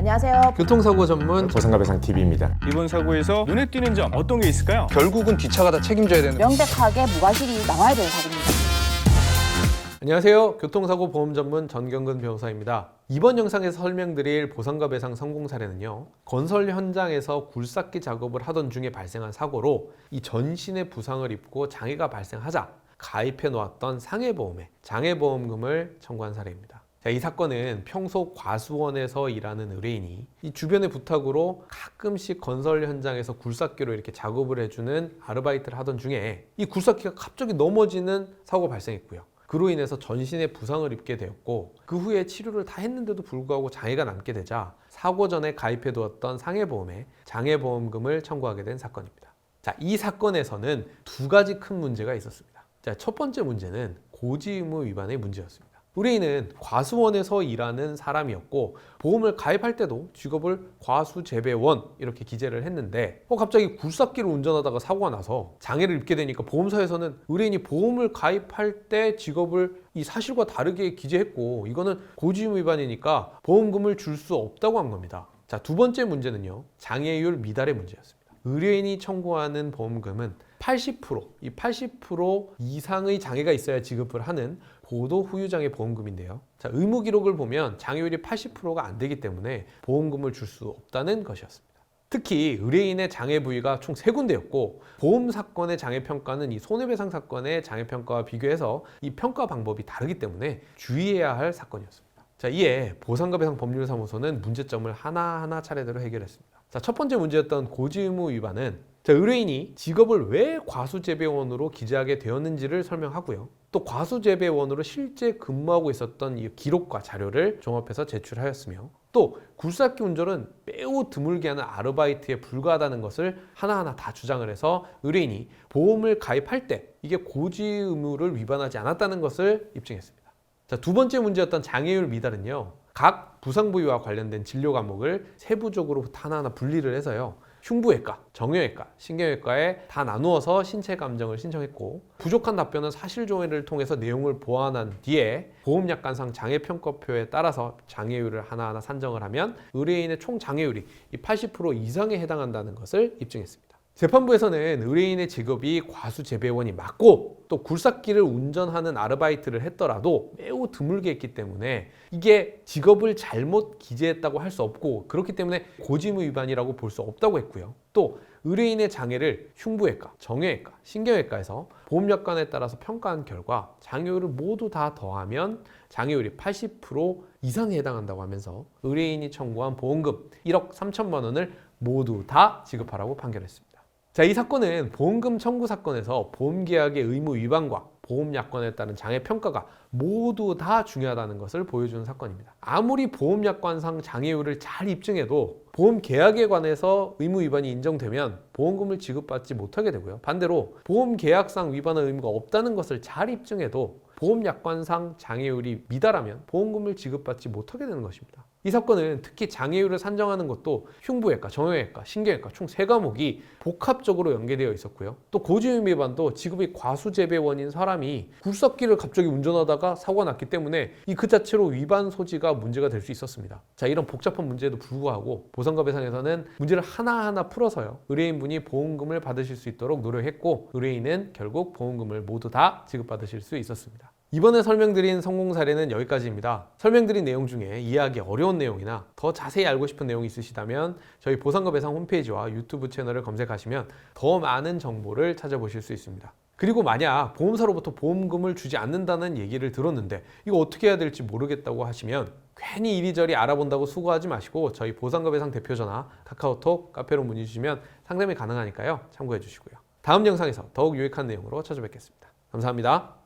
안녕하세요. 교통사고 전문 보상가 배상 TV입니다. 이번 사고에서 눈에 띄는 점 어떤 게 있을까요? 결국은 뒷차가 다 책임져야 되는. 명백하게 무과실이 나와야 되는 사고입니다. 안녕하세요. 교통사고 보험 전문 전경근 변호사입니다. 이번 영상에서 설명드릴 보상가 배상 성공 사례는요, 건설 현장에서 굴삭기 작업을 하던 중에 발생한 사고로 이 전신에 부상을 입고 장애가 발생하자 가입해 놓았던 상해보험에 장해보험금을 청구한 사례입니다. 자, 이 사건은 평소 과수원에서 일하는 의뢰인이 이 주변의 부탁으로 가끔씩 건설 현장에서 굴삭기로 이렇게 작업을 해주는 아르바이트를 하던 중에 이 굴삭기가 갑자기 넘어지는 사고가 발생했고요. 그로 인해서 전신에 부상을 입게 되었고, 그 후에 치료를 다 했는데도 불구하고 장애가 남게 되자 사고 전에 가입해 두었던 상해보험에 장해보험금을 청구하게 된 사건입니다. 자, 이 사건에서는 두 가지 큰 문제가 있었습니다. 자, 첫 번째 문제는 고지 의무 위반의 문제였습니다. 의뢰인은 과수원에서 일하는 사람이었고, 보험을 가입할 때도 직업을 과수재배원 이렇게 기재를 했는데 갑자기 굴삭기를 운전하다가 사고가 나서 장애를 입게 되니까 보험사에서는 의뢰인이 보험을 가입할 때 직업을 이 사실과 다르게 기재했고, 이거는 고지 의무 위반이니까 보험금을 줄 수 없다고 한 겁니다. 자, 두 번째 문제는요, 장애율 미달의 문제였습니다. 의뢰인이 청구하는 보험금은 80%, 이 80% 이상의 장애가 있어야 지급을 하는 고도 후유장애 보험금인데요. 자, 의무 기록을 보면 장애율이 80%가 안 되기 때문에 보험금을 줄 수 없다는 것이었습니다. 특히 의뢰인의 장애 부위가 총 3군데였고, 보험 사건의 장애 평가는 이 손해배상 사건의 장애 평가와 비교해서 이 평가 방법이 다르기 때문에 주의해야 할 사건이었습니다. 자, 이에 보상가 배상 법률사무소는 문제점을 하나하나 차례대로 해결했습니다. 자, 첫 번째 문제였던 고지 의무 위반은 의뢰인이 직업을 왜 과수재배원으로 기재하게 되었는지를 설명하고요. 또 과수재배원으로 실제 근무하고 있었던 이 기록과 자료를 종합해서 제출하였으며, 또 굴삭기 운전은 매우 드물게 하는 아르바이트에 불과하다는 것을 하나하나 다 주장을 해서 의뢰인이 보험을 가입할 때 이게 고지 의무를 위반하지 않았다는 것을 입증했습니다. 자, 두 번째 문제였던 장애율 미달은요, 각 부상 부위와 관련된 진료 과목을 세부적으로 하나하나 분리를 해서요, 흉부외과, 정형외과, 신경외과에 다 나누어서 신체 감정을 신청했고, 부족한 답변은 사실조회를 통해서 내용을 보완한 뒤에 보험약관상 장애평가표에 따라서 장애율을 하나하나 산정을 하면 의뢰인의 총 장애율이 80% 이상에 해당한다는 것을 입증했습니다. 재판부에서는 의뢰인의 직업이 과수재배원이 맞고, 또 굴삭기를 운전하는 아르바이트를 했더라도 매우 드물게 했기 때문에 이게 직업을 잘못 기재했다고 할 수 없고, 그렇기 때문에 고지의무 위반이라고 볼 수 없다고 했고요. 또 의뢰인의 장애를 흉부외과, 정형외과, 신경외과에서 보험약관에 따라서 평가한 결과 장애율을 모두 다 더하면 장애율이 80% 이상에 해당한다고 하면서 의뢰인이 청구한 보험금 1억 3천만 원을 모두 다 지급하라고 판결했습니다. 자, 이 사건은 보험금 청구 사건에서 보험계약의 의무 위반과 보험약관에 따른 장애평가가 모두 다 중요하다는 것을 보여주는 사건입니다. 아무리 보험약관상 장애율을 잘 입증해도 보험계약에 관해서 의무 위반이 인정되면 보험금을 지급받지 못하게 되고요. 반대로 보험계약상 위반의 의무가 없다는 것을 잘 입증해도 보험약관상 장애율이 미달하면 보험금을 지급받지 못하게 되는 것입니다. 이 사건은 특히 장애율을 산정하는 것도 흉부외과, 정형외과, 신경외과 총 3과목이 복합적으로 연계되어 있었고요. 또 고지의무 위반도 직업이 과수재배원인 사람이 굴삭기를 갑자기 운전하다가 사고가 났기 때문에 그 자체로 위반 소지가 문제가 될 수 있었습니다. 자, 이런 복잡한 문제에도 불구하고 보상가 배상에서는 문제를 하나하나 풀어서요, 의뢰인분이 보험금을 받으실 수 있도록 노력했고, 의뢰인은 결국 보험금을 모두 다 지급받으실 수 있었습니다. 이번에 설명드린 성공 사례는 여기까지입니다. 설명드린 내용 중에 이해하기 어려운 내용이나 더 자세히 알고 싶은 내용이 있으시다면 저희 보상가 배상 홈페이지와 유튜브 채널을 검색하시면 더 많은 정보를 찾아보실 수 있습니다. 그리고 만약 보험사로부터 보험금을 주지 않는다는 얘기를 들었는데 이거 어떻게 해야 될지 모르겠다고 하시면 괜히 이리저리 알아본다고 수고하지 마시고 저희 보상가 배상 대표 전화, 카카오톡, 카페로 문의 주시면 상담이 가능하니까요, 참고해 주시고요. 다음 영상에서 더욱 유익한 내용으로 찾아뵙겠습니다. 감사합니다.